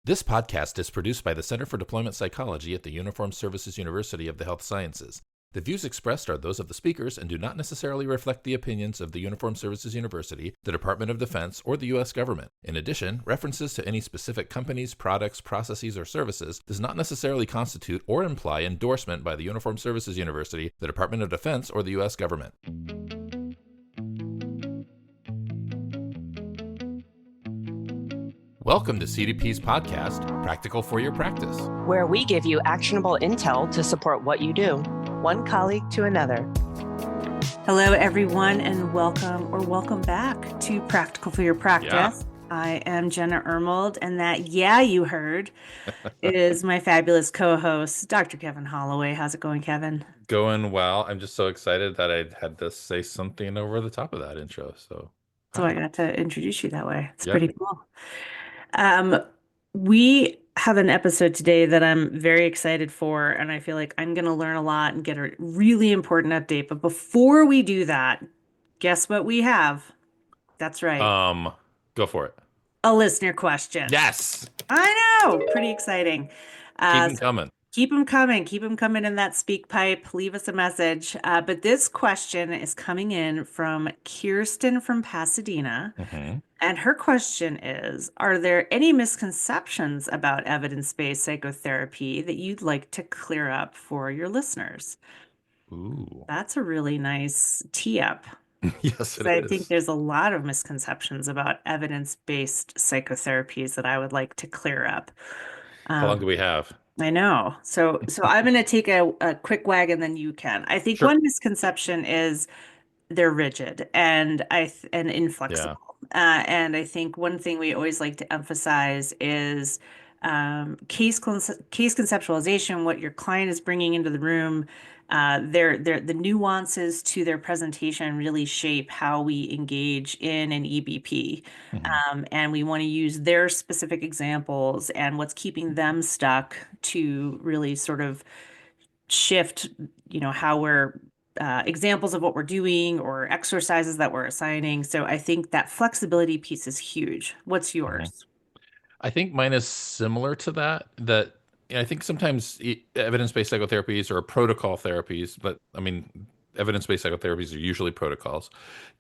This podcast is produced by the Center for Deployment Psychology at the Uniformed Services University of the Health Sciences. The views expressed are those of the speakers and do not necessarily reflect the opinions of the Uniformed Services University, the Department of Defense, or the U.S. government. In addition, references to any specific companies, products, processes, or services does not necessarily constitute or imply endorsement by the Uniformed Services University, the Department of Defense, or the U.S. government. Welcome to CDP's podcast, Practical for Your Practice, where we give you actionable intel to support what you do, one colleague to another. Hello, everyone, and welcome back to Practical for Your Practice. Yeah. I am Jenna Ermold, and that you heard is my fabulous co-host, Dr. Kevin Holloway. How's it going, Kevin? Going well. I'm just so excited that I had to say something over the top of that intro. So I got to introduce you that way. It's Yeah. pretty cool. We have an episode today that I'm very excited for, and I feel like I'm going to learn a lot and get a really important update. But before we do that, guess what we have? That's right. Go for it. A listener question. Yes. I know. Pretty exciting. Keep them coming. Keep them coming. Keep them coming in that speak pipe. Leave us a message. But this question is coming in from Kirsten from Pasadena. Mm-hmm. And her question is, are there any misconceptions about evidence-based psychotherapy that you'd like to clear up for your listeners? Ooh. That's a really nice tee-up. Yes, it I is. think there's a lot of misconceptions about evidence-based psychotherapies that I would like to clear up. How long do we have? I know. So I'm going to take a quick wag and then you can. I think Sure. one misconception is they're rigid and inflexible. And I think one thing we always like to emphasize is case conceptualization, what your client is bringing into the room. The nuances to their presentation really shape how we engage in an EBP. Mm-hmm. And we want to use their specific examples and what's keeping them stuck to really sort of shift, how we're examples of what we're doing or exercises that we're assigning. So I think that flexibility piece is huge. What's yours? I think mine is similar to that. I think sometimes evidence-based psychotherapies or protocol therapies, but I mean, evidence-based psychotherapies are usually protocols,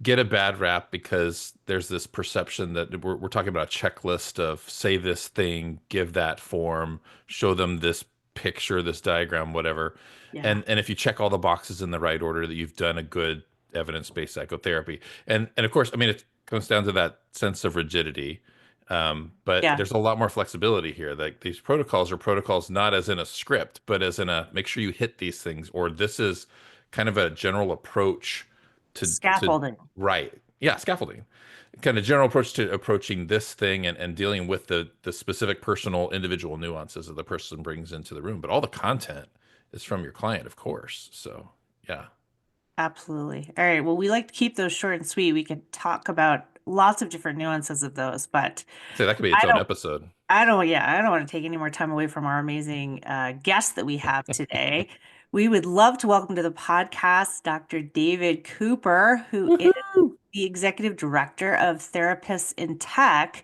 get a bad rap because there's this perception that we're talking about a checklist of say this thing, give that form, show them this picture, this diagram, whatever. Yeah. And if you check all the boxes in the right order, that you've done a good evidence-based psychotherapy. And of course, I mean, it comes down to that sense of rigidity. But Yeah. there's a lot more flexibility here. Like these protocols are protocols not as in a script, but as in a make sure you hit these things, or this is kind of a general approach to Scaffolding. Right. Yeah, scaffolding. Kind of general approach to approaching this thing and dealing with the specific personal individual nuances that the person brings into the room. But all the content is from your client, of course. So yeah. Absolutely. All right. Well, we like to keep those short and sweet. We could talk about lots of different nuances of those, but So that could be its own episode. I don't want to take any more time away from our amazing guest that we have today. We would love to welcome to the podcast Dr. David Cooper, who is the Executive Director of Therapists in Tech,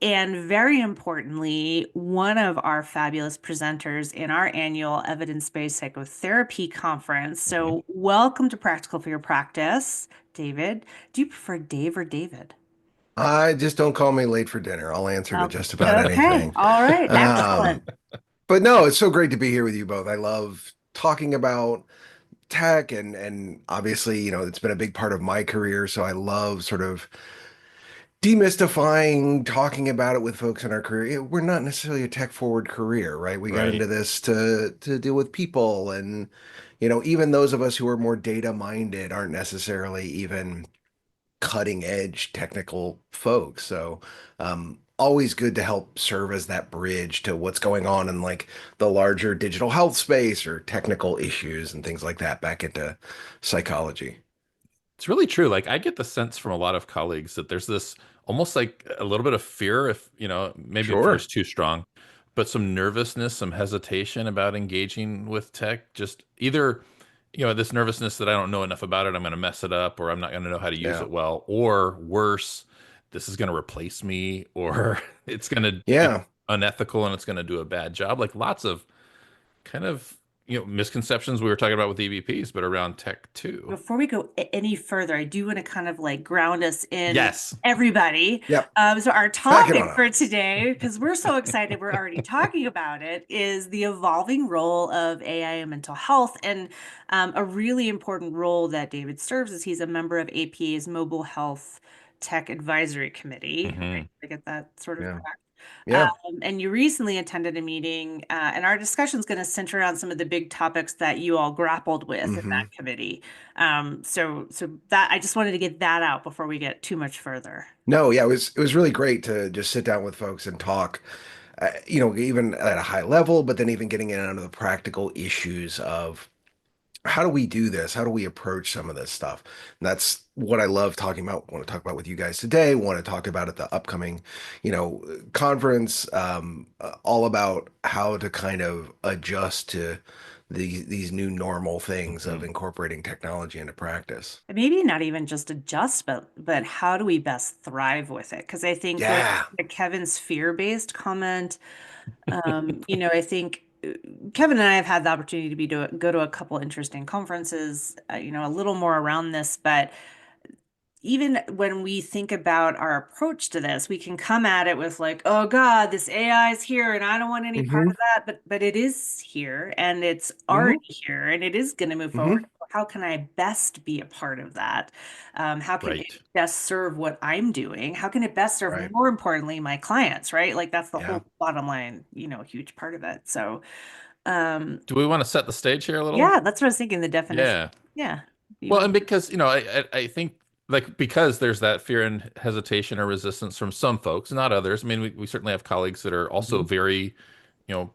and very importantly, one of our fabulous presenters in our annual Evidence-Based Psychotherapy Conference. So welcome to Practical for Your Practice, David. Do you prefer Dave or David? Just don't call me late for dinner. I'll answer to just about Okay. anything. All right. Excellent. But no, it's so great to be here with you both. I love talking about tech and obviously, it's been a big part of my career. So I love sort of demystifying, talking about it with folks in our career. We're not necessarily a tech forward career, right? We got Right. into this to deal with people and, even those of us who are more data minded aren't necessarily even cutting edge technical folks. So always good to help serve as that bridge to what's going on in like the larger digital health space or technical issues and things like that back into psychology. It's really true. Like I get the sense from a lot of colleagues that there's this almost like a little bit of fear, if maybe Sure. fear is too strong, but some nervousness, some hesitation about engaging with tech. Just either this nervousness that I don't know enough about it, I'm going to mess it up, or I'm not going to know how to use Yeah. it well, or worse, this is going to replace me, or it's going to Yeah. unethical and it's going to do a bad job. Like lots of kind of, misconceptions we were talking about with EVPs, but around tech too. Before we go any further, I do want to kind of like ground us in Yes. everybody. Yep. So our Back it topic on up. for today, because we're so excited, we're already talking about it, is the evolving role of AI in mental health, and a really important role that David serves is he's a member of APA's Mobile Health Tech Advisory Committee. Hmm. Right? Did I get that sort of Yeah. correct? Yeah. And you recently attended a meeting, and our discussion is going to center around some of the big topics that you all grappled with in Hmm. that committee. So that I just wanted to get that out before we get too much further. No, yeah, it was really great to just sit down with folks and talk, even at a high level, but then even getting in onto the practical issues of how do we do this? How do we approach some of this stuff? And that's what I love talking about, want to talk about with you guys today, want to talk about at the upcoming, conference, all about how to kind of adjust to these new normal things Hmm. of incorporating technology into practice. And maybe not even just adjust, but how do we best thrive with it? Because I think going Yeah. to Kevin's fear-based comment, I think Kevin and I have had the opportunity to go to a couple interesting conferences, a little more around this, but even when we think about our approach to this, we can come at it with like, oh God, this AI is here and I don't want any part Hmm. of that. But it is here and it's already Hmm. here and it is going to move forward. Hmm. How can I best be a part of that? How can it Right. best serve what I'm doing? How can it best serve, Right. more importantly, my clients, right? Like that's the Yeah. whole bottom line, huge part of it. So, um, Do we want to set the stage here a little? yeah, that's what I was thinking, the definition. Yeah. Yeah. You Well, want and because, I think like because there's that fear and hesitation or resistance from some folks, not others. I mean, we certainly have colleagues that are also Hmm. very,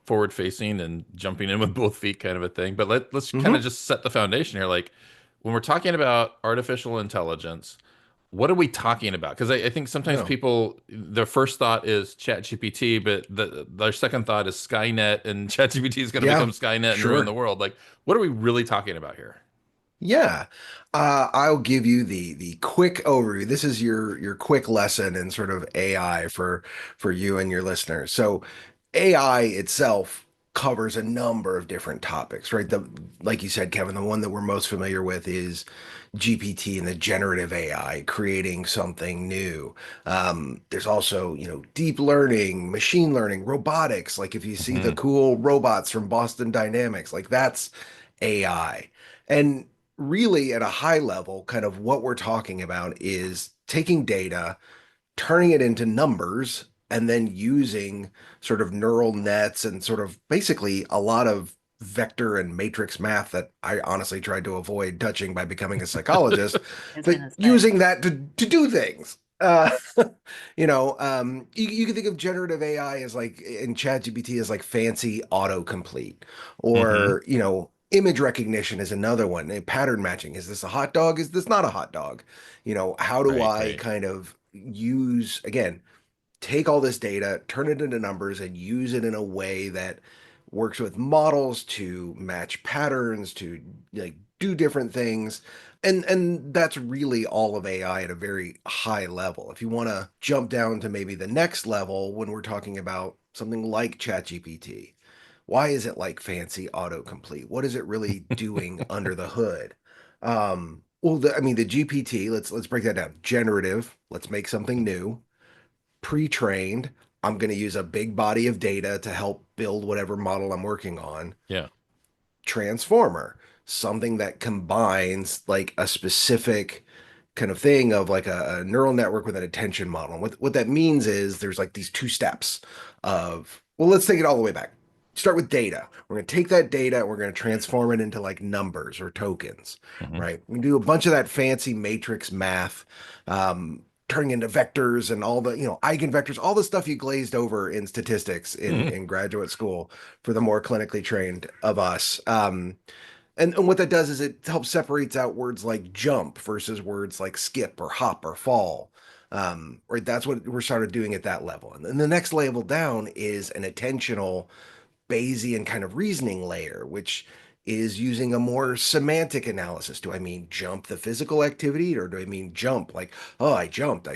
forward facing and jumping in with both feet kind of a thing. But let's kind of Hmm. just set the foundation here. Like when we're talking about artificial intelligence, what are we talking about? Because I think sometimes No. people, their first thought is ChatGPT, but their second thought is Skynet and ChatGPT is going to become Yeah. Skynet and ruin Sure. the world. Like, what are we really talking about here? Yeah. I'll give you the quick overview. This is your quick lesson in sort of AI for you and your listeners. So AI itself covers a number of different topics, right? Like you said, Kevin, the one that we're most familiar with is GPT and the generative AI, creating something new. There's also, deep learning, machine learning, robotics. Like if you see the Hmm. cool robots from Boston Dynamics, like that's AI. And really, at a high level, kind of what we're talking about is taking data, turning it into numbers, and then using sort of neural nets and sort of basically a lot of vector and matrix math that I honestly tried to avoid touching by becoming a psychologist, I was but gonna say. using that to do things. You can think of generative AI as like in ChatGPT as like fancy autocomplete, Hmm. or image recognition is another one. And pattern matching. Is this a hot dog? Is this not a hot dog? How do Right, I right. kind of use, again, take all this data, turn it into numbers, and use it in a way that works with models to match patterns, to like do different things. And that's really all of AI at a very high level. If you want to jump down to maybe the next level when we're talking about something like ChatGPT, why is it like fancy autocomplete? What is it really doing under the hood? Well, the GPT, let's break that down. Generative, let's make something new. Pre-trained, I'm going to use a big body of data to help build whatever model I'm working on. Yeah. Transformer, something that combines like a specific kind of thing of like a neural network with an attention model. And what that means is there's like these two steps of, well, let's take it all the way back. Start with data. We're going to take that data and we're going to transform it into like numbers or tokens, Hmm. right? We do a bunch of that fancy matrix math, turning into vectors and all the, eigenvectors, all the stuff you glazed over in statistics Hmm. in graduate school for the more clinically trained of us. And what that does is it helps separates out words like jump versus words like skip or hop or fall. Right, that's what we're started doing at that level. And then the next level down is an attentional Bayesian kind of reasoning layer, which is using a more semantic analysis. Do I mean jump the physical activity, or do I mean jump like, oh, I jumped,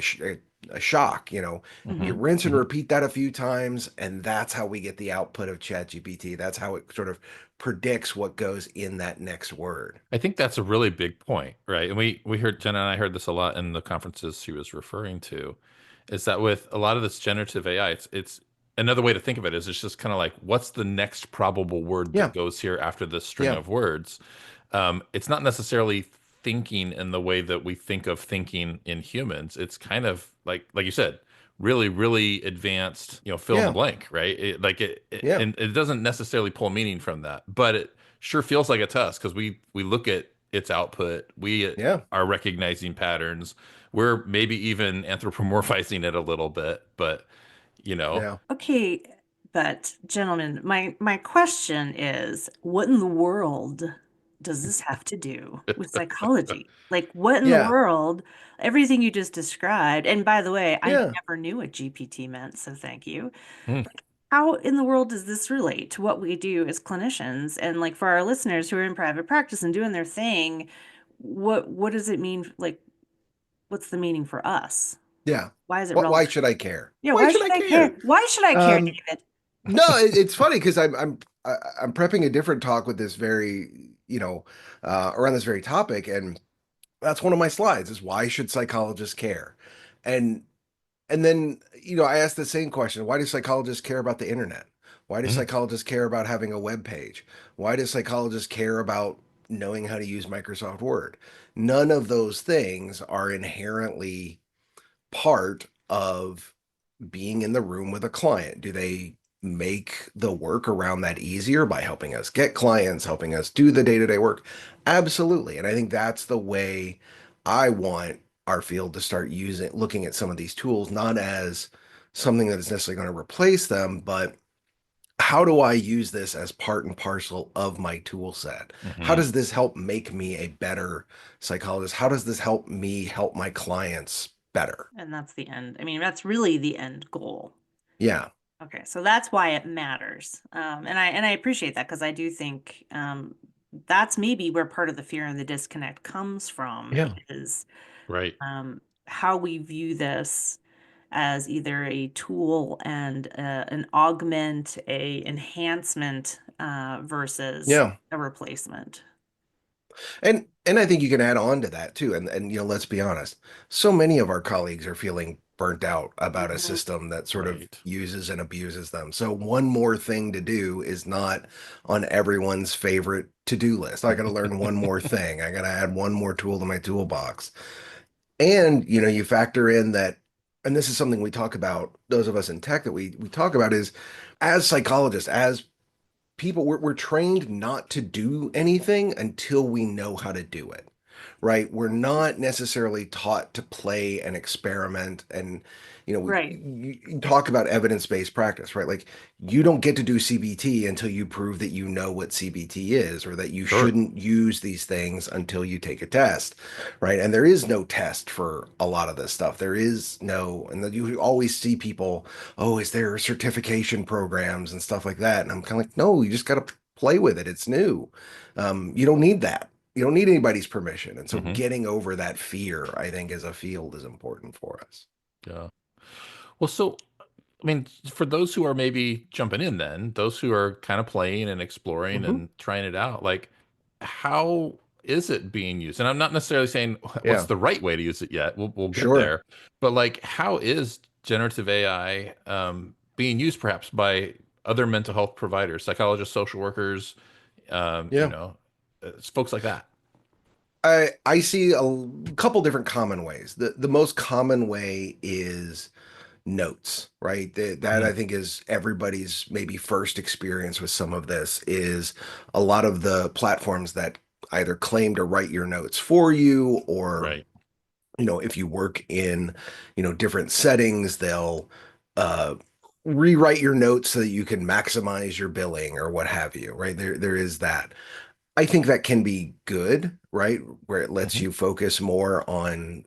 a shock. You Hmm. rinse and Hmm. repeat that a few times, and that's how we get the output of ChatGPT. That's how it sort of predicts what goes in that next word. I think that's a really big point, right? And we heard Jenna and I heard this a lot in the conferences she was referring to, is that with a lot of this generative AI, it's another way to think of it is it's just kind of like what's the next probable word that Yeah, goes here after this string yeah, of words. It's not necessarily thinking in the way that we think of thinking in humans. It's kind of like you said, really, really advanced, fill in the yeah, blank, right? yeah, And it doesn't necessarily pull meaning from that, but it sure feels like it to us because we look at its output, we yeah, are recognizing patterns, we're maybe even anthropomorphizing it a little bit, but you know, yeah. Okay, but gentlemen, my question is, what in the world does this have to do with psychology? Like, what in the Yeah, world? Everything you just described, and by the way, I yeah. never knew what GPT meant, so thank you. hmm, How in the world does this relate to what we do as clinicians? And like for our listeners who are in private practice and doing their thing, what does it mean? Like, what's the meaning for us? Yeah. Why is it Why relevant? should I care? Yeah, Why why should should I I care? care? Why should I care, Um, David? no, it's funny because I'm prepping a different talk with this very, around this very topic, and that's one of my slides is why should psychologists care? And and then, I asked the same question, why do psychologists care about the internet? Why do hmm, psychologists care about having a web page? Why do psychologists care about knowing how to use Microsoft Word? None of those things are inherently part of being in the room with a client? Do they make the work around that easier by helping us get clients, helping us do the day-to-day work? Absolutely. And I think that's the way I want our field to start looking at some of these tools, not as something that is necessarily going to replace them, but how do I use this as part and parcel of my tool set? How hmm. does this help make me a better psychologist? How does this help me help my clients better? And that's the end. I mean, that's really the end goal. Yeah. Okay, so that's why it matters. And I appreciate that because I do think that's maybe where part of the fear and the disconnect comes from Yeah. is Right. how we view this as either a tool and an augment, a enhancement versus Yeah. a replacement. And I think you can add on to that too. And let's be honest. So many of our colleagues are feeling burnt out about a Mhm. system that sort of Right. uses and abuses them. So one more thing to do is not on everyone's favorite to-do list. I got to learn one more thing. I got to add one more tool to my toolbox. And you factor in that, and this is something we talk about, those of us in tech that we talk about is as psychologists, as people we're trained not to do anything until we know how to do it, right? We're not necessarily taught to play and experiment. And Right. you talk about evidence-based practice, right? Like you don't get to do CBT until you prove that you know what CBT is, or that you Sure. shouldn't use these things until you take a test, right? And there is no test for a lot of this stuff. There is no, and then you always see people, oh, is there certification programs and stuff like that? And I'm kind of like, no, you just got to play with it. It's new. You don't need that. You don't need anybody's permission. And so Hmm. getting over that fear, I think, as a field is important for us. Yeah. Well, so I mean, for those who are maybe jumping in, then those who are kind of playing and exploring Hmm. and trying it out, like how is it being used? And I'm not necessarily saying what's Yeah, the right way to use it yet. We'll get sure. there, but like, how is generative AI being used perhaps by other mental health providers, psychologists, social workers, Yeah. folks like that? I see a couple different common ways. The most common way is notes, right? That Mhm. I think is everybody's maybe first experience with some of this is a lot of the platforms that either claim to write your notes for you, or Right. if you work in different settings, they'll uh rewrite your notes so that you can maximize your billing or what have you, right? There is that. I think that can be good, right? Where it lets Hmm. you focus more on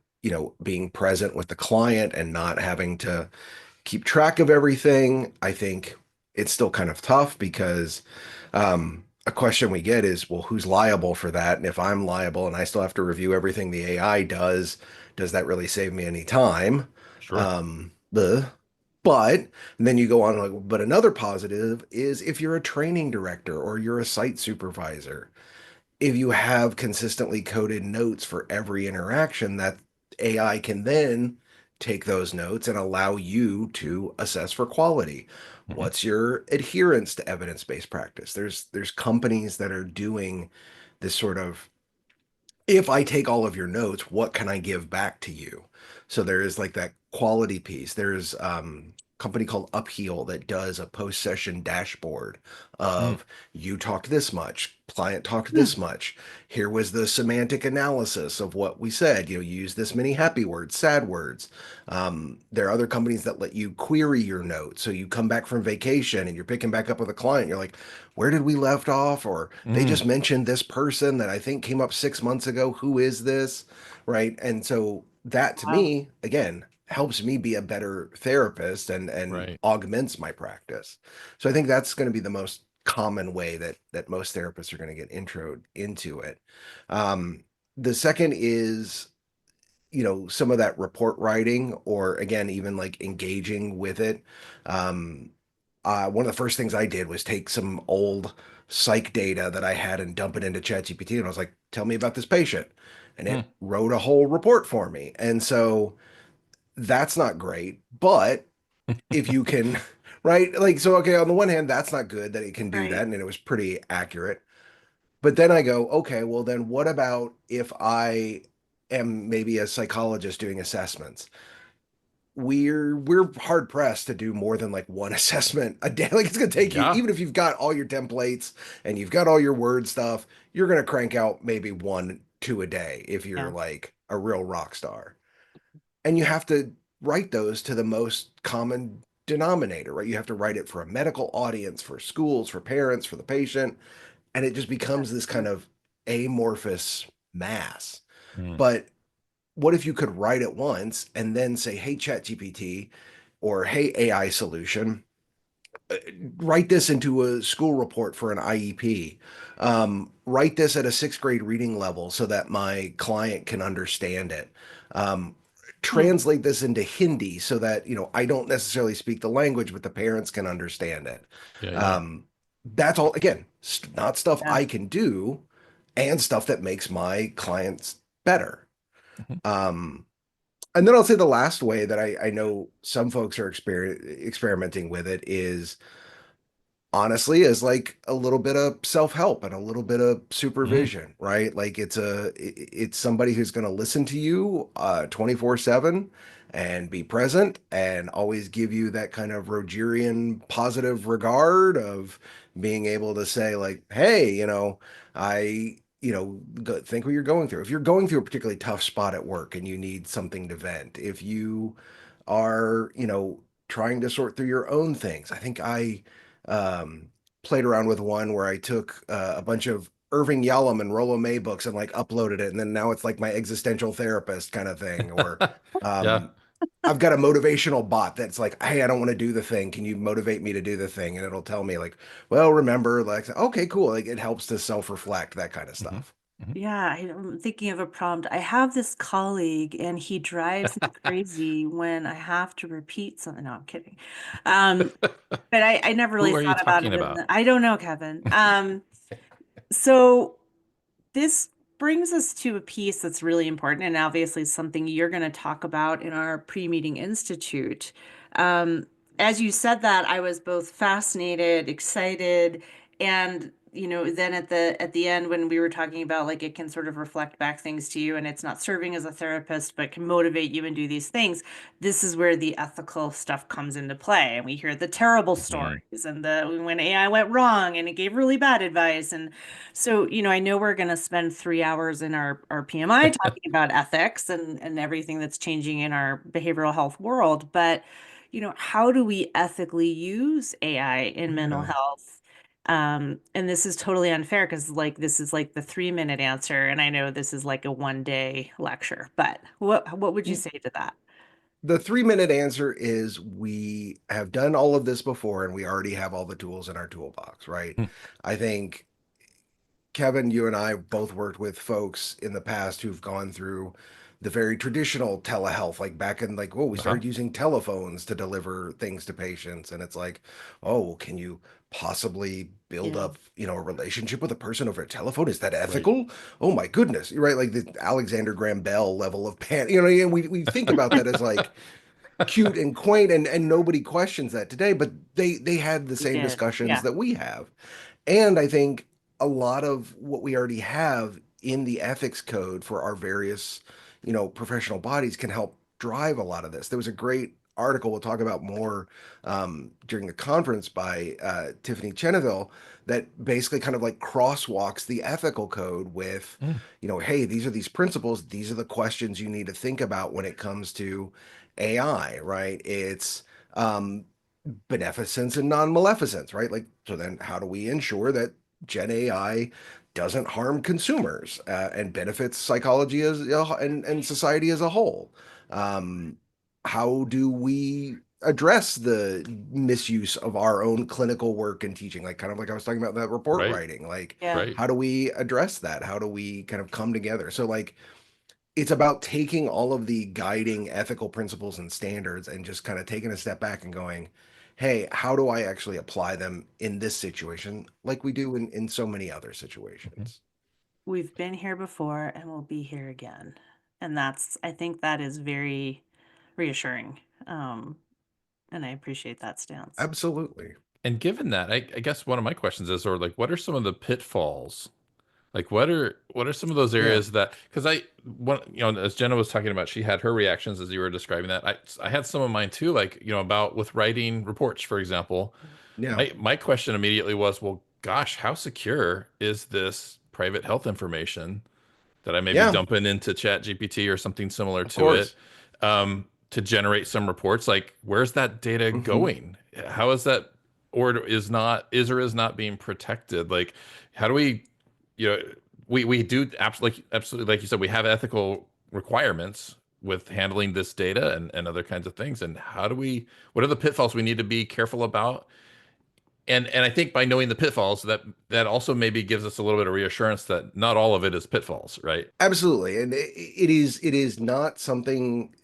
being present with the client and not having to keep track of everything. I think it's still kind of tough because a question we get is, well, who's liable for that? And if I'm liable and I still have to review everything the AI does that really save me any time? Sure. The but and then you go on like, but another positive is if you're a training director or you're a site supervisor, if you have consistently coded notes for every interaction, that AI can then take those notes and allow you to assess for quality. Hmm. What's your adherence to evidence-based practice? There's companies that are doing this sort of, if I take all of your notes, what can I give back to you? So there is like that quality piece. There's a company called Upheal that does a post-session dashboard Mm. of you talked this much, client talked Hmm. this much. Here was the semantic analysis of what we said. You use this many happy words, sad words. There are other companies that let you query your notes. So you come back from vacation and you're picking back up with a client. You're like, where did we left off? Or they Mm. just mentioned this person that I think came up 6 months ago. Who is this? Right. And so that to Wow. me, again, helps me be a better therapist and Right. augments my practice. So I think that's going to be the most common way that most therapists are going to get intro into it. Um, the second is, some of that report writing, or again, even like engaging with it. Um, one of the first things I did was take some old psych data that I had and dump it into ChatGPT. And I was like, tell me about this patient. And Mm. it wrote a whole report for me. And so that's not great. But if you can, right? Like, so, okay, on the one hand, that's not good that it can do that. Right. And it was pretty accurate. But then I go, okay, well, then what about if I am maybe a psychologist doing assessments? We're hard pressed to do more than like one assessment a day. Like it's gonna take you, Yeah. even if you've got all your templates and you've got all your word stuff, you're gonna crank out maybe one, two a day if you're Yeah. like a real rock star. And you have to write those to the most common denominator, right? You have to write it for a medical audience, for schools, for parents, for the patient, and it just becomes That's this true. kind of amorphous mass. Mm. But what if you could write it once and then say, hey, ChatGPT or hey, AI solution, uh, write this into a school report for an IEP. Write this at a sixth grade reading level so that my client can understand it. Um, Hmm. Translate this into Hindi so that, I don't necessarily speak the language, but the parents can understand it. Yeah. Yeah. Um, that's all, again, not stuff Yeah. I can do and stuff that makes my clients better. Mhm. Um, and then I'll say the last way that I know some folks are experimenting with it is honestly as like a little bit of self-help and a little bit of Mm. supervision, right? Like it's somebody who's going to listen to you 24/7 and be present and always give you that kind of Rogerian positive regard of being able to say like, hey, I think what you're going through. If you're going through a particularly tough spot at work and you need something to vent, if you are, trying to sort through your own things. I think I um, played around with one where I took a bunch of Irving Yalom and Rollo May books and like uploaded it, and then now it's like my existential therapist kind of thing. Or Yeah. um, I've got a motivational bot that's like, hey, I don't want to do the thing. Can you motivate me to do the thing? And it'll tell me like, well, remember, like, okay, cool. Like it helps to self-reflect, that kind of Hmm. stuff. Hmm. Yeah, I'm thinking of a prompt. I have this colleague and he drives me crazy when I have to repeat something. No, I'm kidding. Um, but I never really Who are you thought about talking it about? I don't know, Kevin. So this brings us to a piece that's really important and obviously something you're going to talk about in our pre-meeting institute. Um, as you said that, I was both fascinated, excited, and then at the end when we were talking about like it can sort of reflect back things to you and it's not serving as a therapist but can motivate you and do these things. This is where the ethical stuff comes into play. And we hear the terrible Hmm. stories and the when AI went wrong and it gave really bad advice. And so, I know we're going to spend 3 hours in our PMI talking about ethics and everything that's changing in our behavioral health world. But, how do we ethically use AI in mental Yeah. health? And this is totally unfair because like this is like the 3-minute answer, and I know this is like a 1 day lecture. But what would you say to that? The 3-minute answer is we have done all of this before and we already have all the tools in our toolbox, right? Hmm. I think Kevin, you and I both worked with folks in the past who've gone through the very traditional telehealth, like back in like, oh, we Uh-huh. started using telephones to deliver things to patients. And it's like, oh, can you possibly build Yeah. up, a relationship with a person over a telephone? Is that Right. ethical? Oh my goodness. You're right. Like the Alexander Graham Bell level of pan, and we think about that as like cute and quaint, and nobody questions that today, but they had the We same did. discussions Yeah. that we have. And I think a lot of what we already have in the ethics code for our various, professional bodies can help drive a lot of this. There was a great article we'll talk about more during the conference by Tiffany Cheneville that basically kind of like crosswalks the ethical code with, Mm. hey, these are these principles, these are the questions you need to think about when it comes to AI, right? It's um, beneficence and non-maleficence, right? Like, so then how do we ensure that Gen AI doesn't harm consumers and benefits psychology and society as a whole? Um, how do we address the misuse of our own clinical work and teaching? Like, kind of like I was talking about that report Right. writing. Like, Yeah. Right. how do we address that? How do we kind of come together? So, like, it's about taking all of the guiding ethical principles and standards and just kind of taking a step back and going, hey, how do I actually apply them in this situation like we do in so many other Mhm. situations? We've been here before and we'll be here again. And I think that is very reassuring. Um, and I appreciate that stance. Absolutely. And given that, I guess one of my questions is, or like, what are some of the pitfalls? Like, what are some of those Yeah. areas that, because as Jenna was talking about, she had her reactions as you were describing that. I had some of mine too, like, about with writing reports, for example. Yeah. My question immediately was, well, gosh, how secure is this private health information that I may be Yeah. dumping into Chat GPT or something similar Of to it, course. to generate some reports? Like, where's that data Hmm. going? How is that, or is not being protected? Like, how do we, you know, we do absolutely, like you said, we have ethical requirements with handling this data and other kinds of things. And what are the pitfalls we need to be careful about? And I think by knowing the pitfalls, that also maybe gives us a little bit of reassurance that not all of it is pitfalls, right? Absolutely. And it is not something,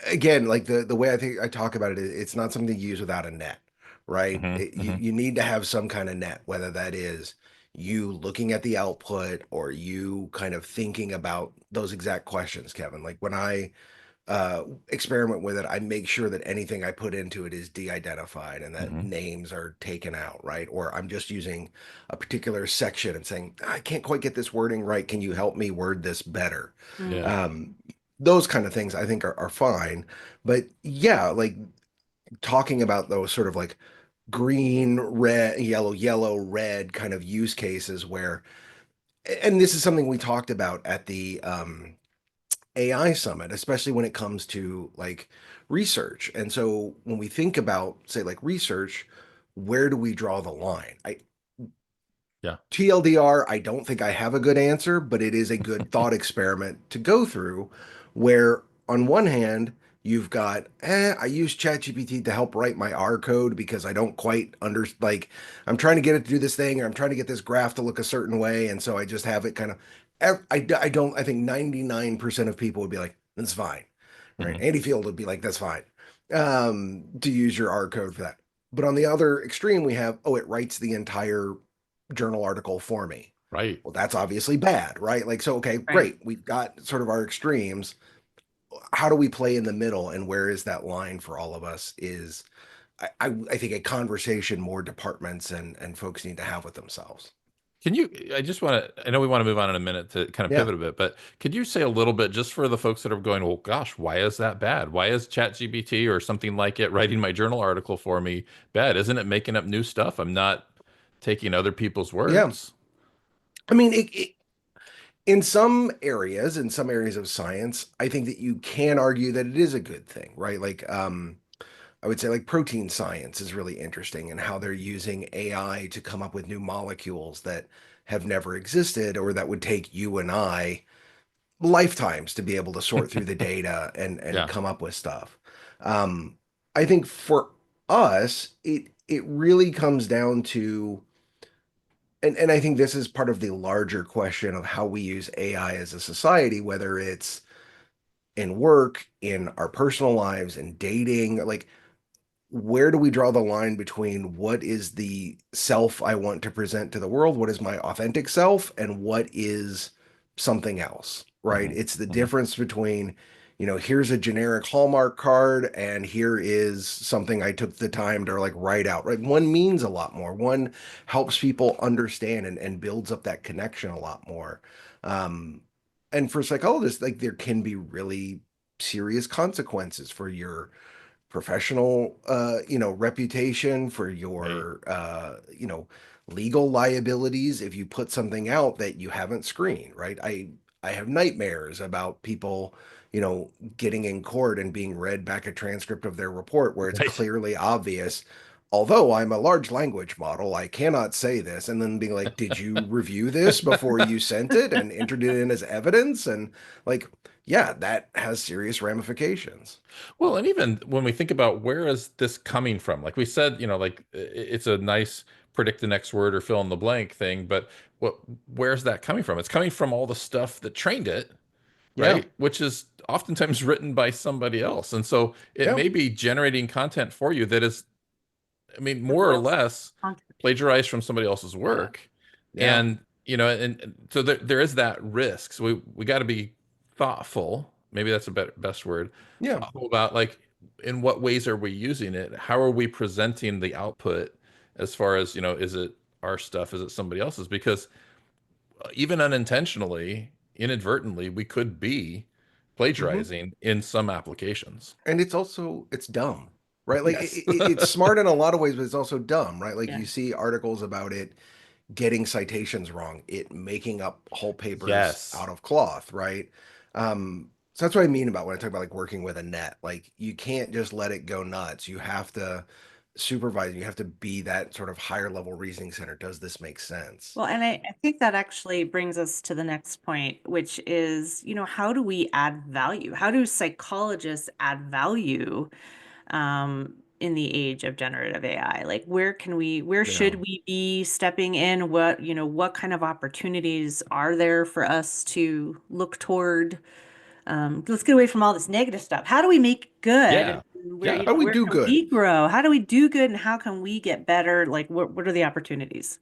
again, like the way I think I talk about it, it's not something to use without a net, right? Hmm. You Hmm. you need to have some kind of net, whether that is you looking at the output or you kind of thinking about those exact questions, Kevin. Like when I experiment with it, I make sure that anything I put into it is de-identified and that Hmm. names are taken out, right? Or I'm just using a particular section and saying, I can't quite get this wording right. Can you help me word this better? Yeah. Mm. Um, those kind of things I think are fine. But yeah, like talking about those sort of like green, red, yellow, red kind of use cases where, and this is something we talked about at the AI summit, especially when it comes to like research. And so when we think about, say, like research, where do we draw the line? Yeah. TLDR, I don't think I have a good answer, but it is a good thought experiment to go through where on one hand, you've got, I use ChatGPT to help write my R code because I don't quite like, I'm trying to get it to do this thing or I'm trying to get this graph to look a certain way. And so I just have it kind of, I don't, I think 99% of people would be like, that's fine, right? Hmm. Andy Field would be like, that's fine to use your R code for that. But on the other extreme, we have, oh, it writes the entire journal article for me. Right. Well, that's obviously bad, right? Like, so, okay, Right. great. We've got sort of our extremes. How do we play in the middle? And where is that line for all of us? Is I think a conversation more departments and folks need to have with themselves. I just want to, I know we want to move on in a minute to kind of Yeah. pivot a bit, but could you say a little bit just for the folks that are going, well, gosh, why is that bad? Why is ChatGPT or something like it writing my journal article for me bad? Isn't it making up new stuff? I'm not taking other people's Yeah. words. I mean, in some areas of science, I think that you can argue that it is a good thing, right? Like, I would say like protein science is really interesting and how they're using AI to come up with new molecules that have never existed or that would take you and I lifetimes to be able to sort through the data and Yeah. come up with stuff. Um, I think for us, it really comes down to, and I think this is part of the larger question of how we use AI as a society, whether it's in work, in our personal lives, in dating. Like, where do we draw the line between what is the self I want to present to the world, what is my authentic self, and what is something else, right? Hmm. It's the Hmm. difference between, here's a generic Hallmark card and here is something I took the time to like write out, right? One means a lot more. One helps people understand and builds up that connection a lot more. Um, and for psychologists, like there can be really serious consequences for your professional reputation, for Right. your legal liabilities if you put something out that you haven't screened, right? I have nightmares about people, getting in court and being read back a transcript of their report where it's Right. clearly obvious, although I'm a large language model, I cannot say this, and then being like, did you review this before you sent it and entered it in as evidence? And like, yeah, that has serious ramifications. Well, and even when we think about where is this coming from, like we said, like it's a nice predict the next word or fill in the blank thing, but what where's that coming from? It's coming from all the stuff that trained it, Yeah. right? Which is oftentimes written by somebody else. And so it Yeah. may be generating content for you that is, I mean, more Somebody or else's less content. plagiarized from somebody else's Yeah. work. Yeah. And, and so there is that risk. So we got to be thoughtful. Maybe that's a best word. Yeah. Thoughtful about like, in what ways are we using it? How are we presenting the output as far as, is it our stuff? Is it somebody else's? Because even unintentionally, inadvertently, we could be Hmm. plagiarizing in some applications. And it's dumb, right? Like Yes. it's smart in a lot of ways, but it's also dumb, right? Like Yeah. you see articles about it getting citations wrong, it making up whole papers Yes. out of cloth, right? So that's what I mean about when I talk about like working with a net. Like you can't just let it go nuts. You have to supervise. You have to be that sort of higher level reasoning center. Does this make sense? Well, and I think that actually brings us to the next point, which is, how do we add value? How do psychologists add value in the age of generative AI? Like, where Yeah. should we be stepping in? What kind of opportunities are there for us to look toward? Let's get away from all this negative stuff. How do we make good? Yeah. And where, Yeah. How do we where do can good? we grow? How do we do good and how can we get better? Like, what are the opportunities?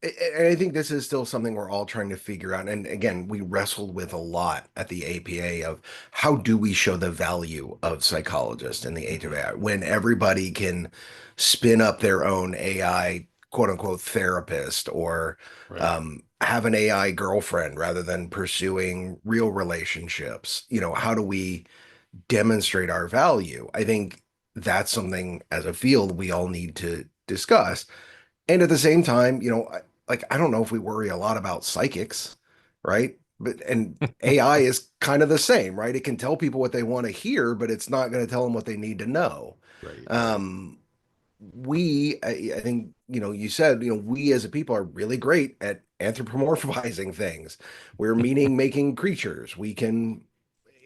And I think this is still something we're all trying to figure out. And again, we wrestled with a lot at the APA of how do we show the value of psychologists in the age of Mhm. AI when everybody can spin up their own AI quote unquote therapist or Right. have an AI girlfriend rather than pursuing real relationships. How do we demonstrate our value? I think that's something as a field we all need to discuss. And at the same time, I don't know if we worry a lot about psychics, right? But and AI is kind of the same, right? It can tell people what they want to hear, but it's not going to tell them what they need to know. Right. Right. Um, I think, you said, we as a people are really great at anthropomorphizing things. We're meaning making creatures. We can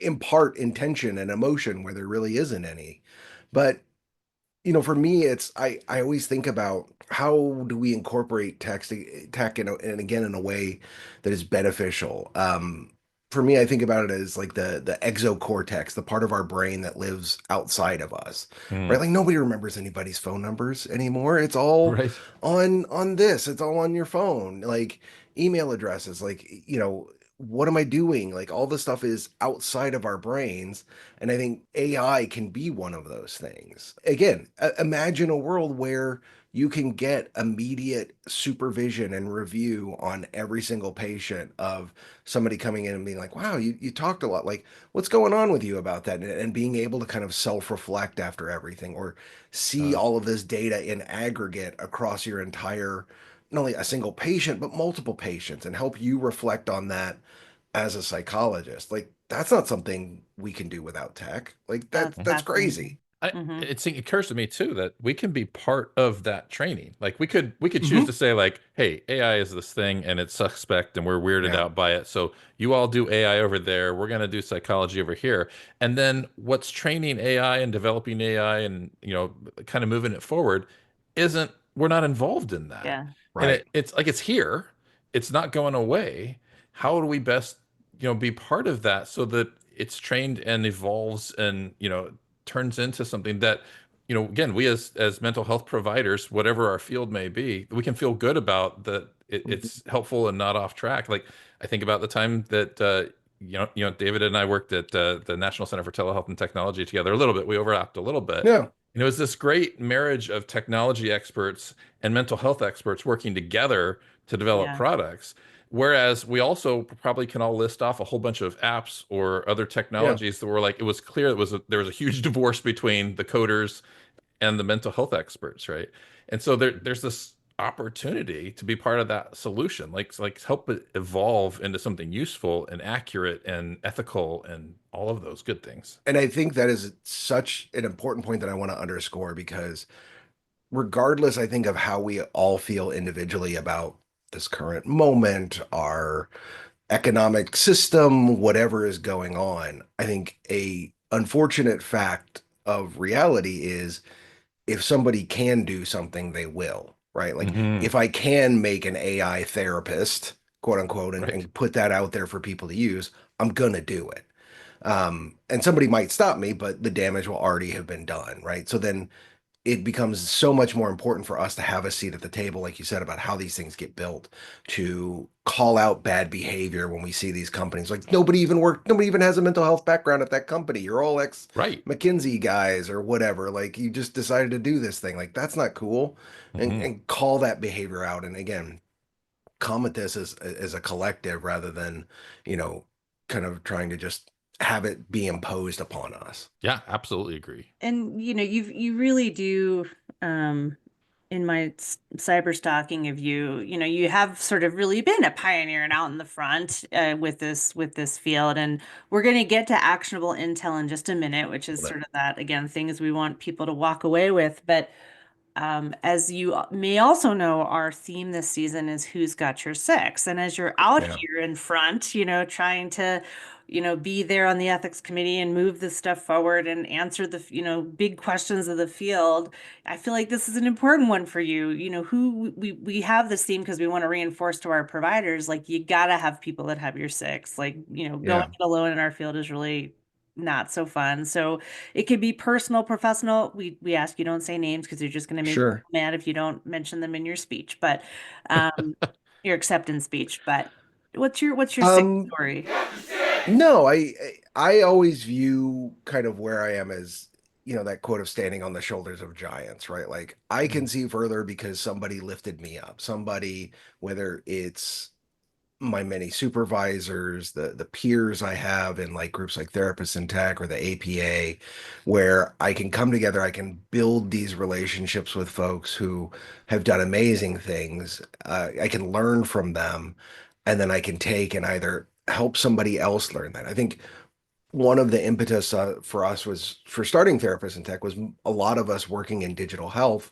impart intention and emotion where there really isn't any. But for me, it's I always think about how do we incorporate tech and again in a way that is beneficial. For me, I think about it as like the exocortex, the part of our brain that lives outside of us, right? Mm. Like nobody remembers anybody's phone numbers anymore. It's all Right. on this. It's all on your phone, like email addresses, like what am I doing? Like all this stuff is outside of our brains. And I think AI can be one of those things. Again, imagine a world where you can get immediate supervision and review on every single patient of somebody coming in and being like, wow, you talked a lot. Like, what's going on with you about that? And being able to kind of self reflect after everything or see Uh, all of this data in aggregate across your entire, not only a single patient, but multiple patients and help you reflect on that as a psychologist. Like that's not something we can do without tech. Like That's that's fascinating. crazy. Hmm. it occurs to me too that we can be part of that training. Like we could choose to Hmm. say like, hey, AI is this thing and it's suspect and we're weirded Yeah. out by it. So you all do AI over there. We're gonna do psychology over here. And then what's training AI and developing AI and kind of moving it forward isn't we're not involved in that. Yeah. And Right. it's like it's here. It's not going away. How do we best be part of that so that it's trained and evolves and, turns into something that, again, we as mental health providers, whatever our field may be, we can feel good about that it's helpful and not off track. Like I think about the time that David and I worked at the National Center for Telehealth and Technology together a little bit. We overlapped a little bit. Yeah. And it was this great marriage of technology experts and mental health experts working together to develop Yeah. products. Whereas we also probably can all list off a whole bunch of apps or other Yeah. technologies that were like, it was clear there was a huge divorce between the coders and the mental health experts, right? And so there's this opportunity to be part of that solution, like help it evolve into something useful and accurate and ethical and all of those good things. And I think that is such an important point that I want to underscore because regardless, I think, of how we all feel individually about this current moment, our economic system, whatever is going on, I think a unfortunate fact of reality is if somebody can do something, they will, right? Like Hmm. if I can make an AI therapist, quote unquote, Right. and put that out there for people to use, I'm gonna do it. And somebody might stop me, but the damage will already have been done, right? So then it becomes so much more important for us to have a seat at the table, like you said, about how these things get built, to call out bad behavior when we see these companies. Like nobody even has a mental health background at that company. You're all ex Right. McKinsey guys or whatever. Like you just decided to do this thing. Like that's not cool. Hmm. And call that behavior out. And again, come at this as a collective rather than, you know, kind of trying to just have it be imposed upon us. Yeah, absolutely agree. And you really do, um in my cyber stalking of you, you have sort of really been a pioneer and out in the front with this field. And we're going to get to actionable intel in just a minute, which is sort of that, again, things we want people to walk away with. But as you may also know, our theme this season is Who's Got Your Six? And as you're out Yeah, here in front, trying to, be there on the ethics committee and move this stuff forward and answer the, big questions of the field, I feel like this is an important one for you. Who we have this theme because we want to reinforce to our providers, like you gotta have people that have your six. Like, going yeah, it alone in our field is really not so fun. So it could be personal, professional. We ask you don't say names because you're just going to make sure. people mad if you don't mention them in your speech, but um, your acceptance speech. But what's your sick Um, story? No, I always view kind of where I am as, that quote of standing on the shoulders of giants, right? Like I can Mhm. see further because somebody lifted me up. Somebody, whether it's my many supervisors, the peers I have in like groups like Therapists in Tech or the APA, where I can come together, I can build these relationships with folks who have done amazing things. I can learn from them, and then I can take and either help somebody else learn that. I think one of the impetus for us was for starting Therapists in Tech was a lot of us working in digital health.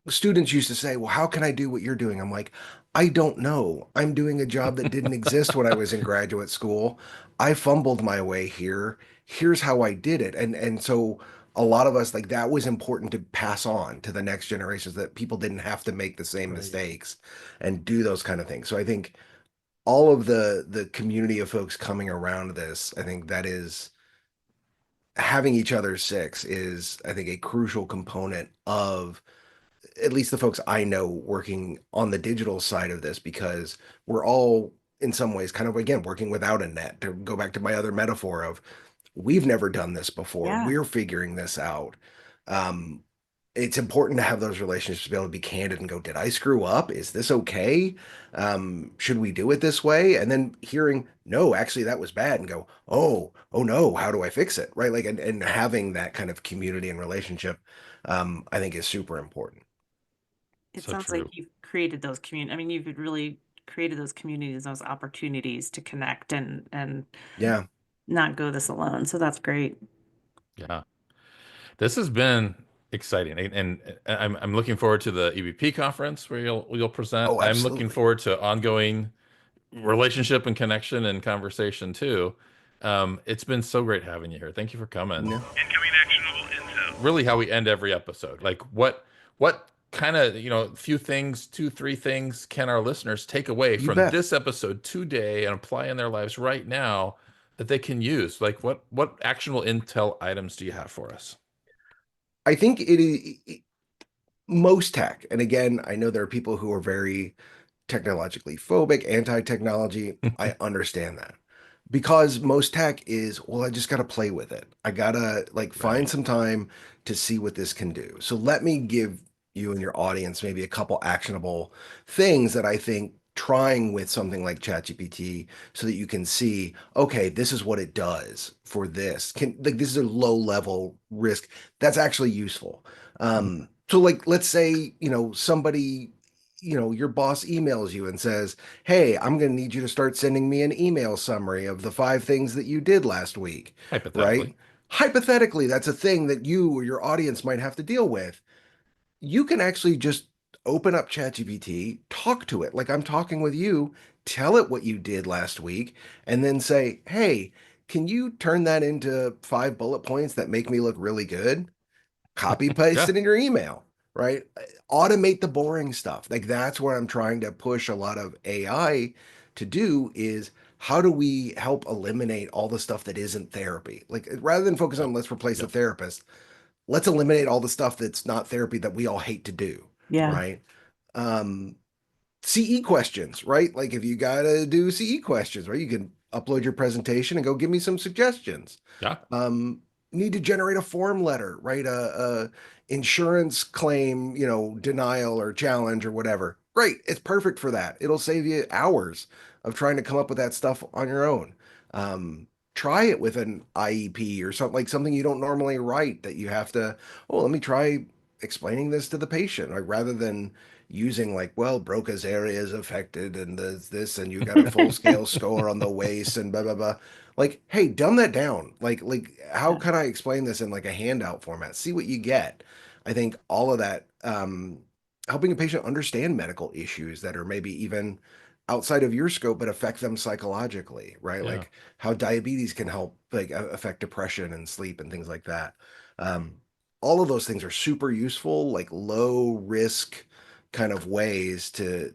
Students used to say, well, how can I do what you're doing? I'm like, I don't know. I'm doing a job that didn't exist when I was in graduate school. I fumbled my way here. Here's how I did it. And so a lot of us, like, that was important to pass on to the next generations, that people didn't have to make the same Right. mistakes and do those kind of things. So I think all of the community of folks coming around this, I think that is having each other's six is, I think, a crucial component of at least the folks I know working on the digital side of this, because we're all in some ways kind of, again, working without a net, to go back to my other metaphor of we've never done this before. Yeah. We're figuring this out. Um, it's important to have those relationships to be able to be candid and go, did I screw up? Is this okay? Should we do it this way? And then hearing, no, actually that was bad, and go, oh no, how do I fix it? Right. Like, and having that kind of community and relationship, I think is super important. It So sounds like true. you've created those community. I mean, you've really created those communities, those opportunities to connect and Yeah. not go this alone. So that's great. Yeah. This has been exciting, and I'm looking forward to the EBP conference where you'll present. Oh, I'm looking absolutely. forward to ongoing relationship and connection and conversation too. It's been so great having you here. Thank you for coming. Yeah. Incoming actionable intel. Really, how we end every episode. Like what kind of, few things, two, three things can our listeners take away You from bet. this episode today and apply in their lives right now that they can use? Like what actionable intel items do you have for us? I think it is most tech, and again, I know there are people who are very technologically phobic, anti-technology. I understand that. Because most tech is, well, I just got to play with it. I got to like find Right. some time to see what this can do. So let me give you and your audience maybe a couple actionable things that I think trying with something like ChatGPT so that you can see, okay, this is what it does for this. Can like this is a low level risk that's actually useful. So like let's say, somebody your boss emails you and says, "Hey, I'm going to need you to start sending me an email summary of the 5 things that you did last week," right? Hypothetically. Hypothetically, that's a thing that you or your audience might have to deal with. You can actually just open up ChatGPT, talk to it like I'm talking with you, tell it what you did last week, and then say, "Hey, can you turn that into 5 bullet points that make me look really good?" Copy paste Yeah. it in your email, right? Automate the boring stuff. Like that's what I'm trying to push a lot of AI to do is how do we help eliminate all the stuff that isn't therapy? Like rather than focus Yep. on let's replace the Yep. therapist, let's eliminate all the stuff that's not therapy that we all hate to do, Yeah. right? Um, CE questions, right? Like if you got to do CE questions, right? You can upload your presentation and go give me some suggestions. Yeah. Um, need to generate a form letter, right? A insurance claim, denial or challenge or whatever. Great, it's perfect for that. It'll save you hours of trying to come up with that stuff on your own. Try it with an IEP or something like something you don't normally write that you have to. Oh, let me try explaining this to the patient, like rather than using like, well, Broca's area is affected and there's this, and you got a full scale score on the waist and blah blah blah. Like, hey, dumb that down. Like, how can I explain this in like a handout format? See what you get. I think all of that, helping a patient understand medical issues that are maybe even outside of your scope but affect them psychologically, right? Yeah. Like how diabetes can help like affect depression and sleep and things like that. Um, all of those things are super useful, like low risk kind of ways to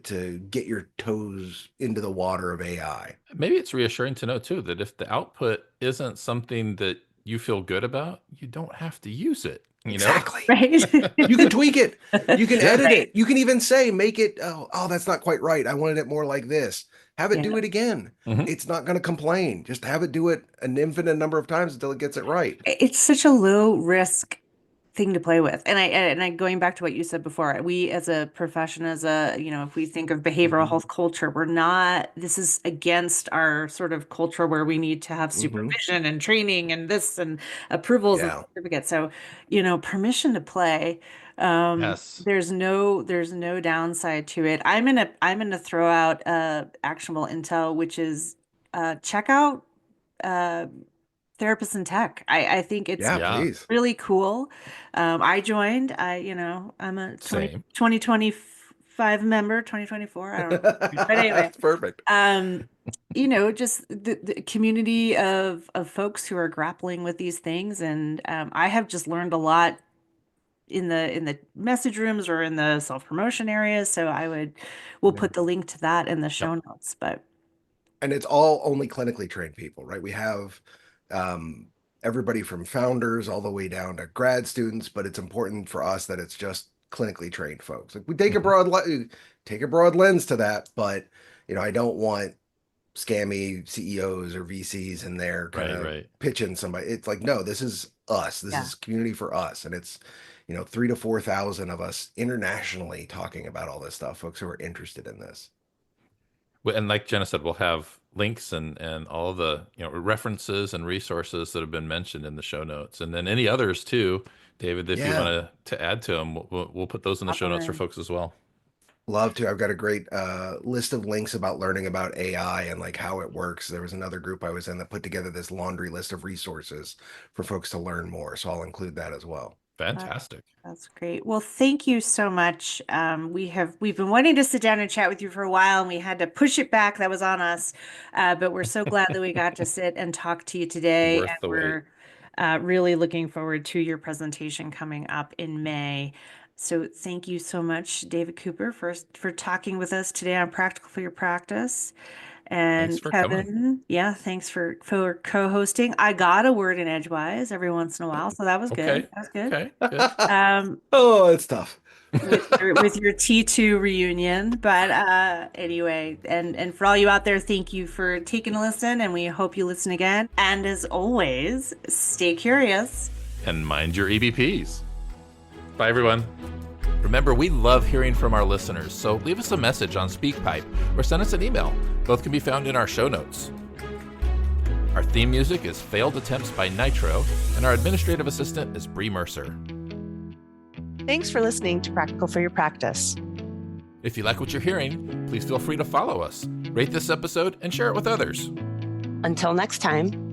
get your toes into the water of AI. Maybe it's reassuring to know too that if the output isn't something that you feel good about, you don't have to use it. Exactly. Right. You can tweak it. You can Yeah. edit Right. it. You can even say, make it, oh, that's not quite right. I wanted it more like this. Have it Yeah. do it again. Hmm. It's not going to complain. Just have it do it an infinite number of times until it gets it right. It's such a low risk thing to play with. And I going back to what you said before, we as a profession, if we think of behavioral Hmm. health culture, we're not, this is against our sort of culture where we need to have Hmm. supervision and training and this and approvals and Yeah. certificates. So, permission to play. Yes. There's no downside to it. I'm gonna throw out actionable intel, which is check out uh therapists in tech. I think it's Yeah, Yeah. please. really cool. I joined. I'm a Same. 2025 member, 2024. I don't know. But anyway, That's perfect. um, just the community of folks who are grappling with these things. And I have just learned a lot in the message rooms or in the self-promotion areas. So we'll Yeah. put the link to that in the Yep. show notes. But And it's all only clinically trained people, right? We have um, everybody from founders all the way down to grad students, but it's important for us that it's just clinically trained folks. Like we Hmm. take a broad lens to that, but I don't want scammy CEOs or VCs in there kind Right, of right. pitching somebody. It's like, no, this is us. This yeah. is community for us, and it's 3 to 4 thousand of us internationally talking about all this stuff. Folks who are interested in this. And like Jenna said, we'll have links and all of the references and resources that have been mentioned in the show notes, and then any others too, David. If you Yeah. want to add to them, we'll put those in the Pop show 'em notes for in. folks as well. Love to. I've got a great list of links about learning about AI and like how it works. There was another group I was in that put together this laundry list of resources for folks to learn more. So I'll include that as well. Uh, Fantastic. That's great. Well, thank you so much. We've been wanting to sit down and chat with you for a while, and we had to push it back. That was on us. But we're so glad that we got to sit and talk to you today, and Worth the wait. we're really looking forward to your presentation coming up in May. So thank you so much, David Cooper, for talking with us today on Practical for Your Practice. Thanks And for Kevin, coming. yeah, thanks for co-hosting. I got a word in edgewise every once in a while, so that was good. Okay. That was good. Okay. Good. Oh, it's tough. With your T2 reunion. But anyway, and for all you out there, thank you for taking a listen, and we hope you listen again. And as always, stay curious. And mind your EBPs. Bye, everyone. Remember, we love hearing from our listeners, so leave us a message on SpeakPipe or send us an email. Both can be found in our show notes. Our theme music is Failed Attempts by Nitro, and our administrative assistant is Bree Mercer. Thanks for listening to Practical for Your Practice. If you like what you're hearing, please feel free to follow us, rate this episode, and share it with others. Until next time,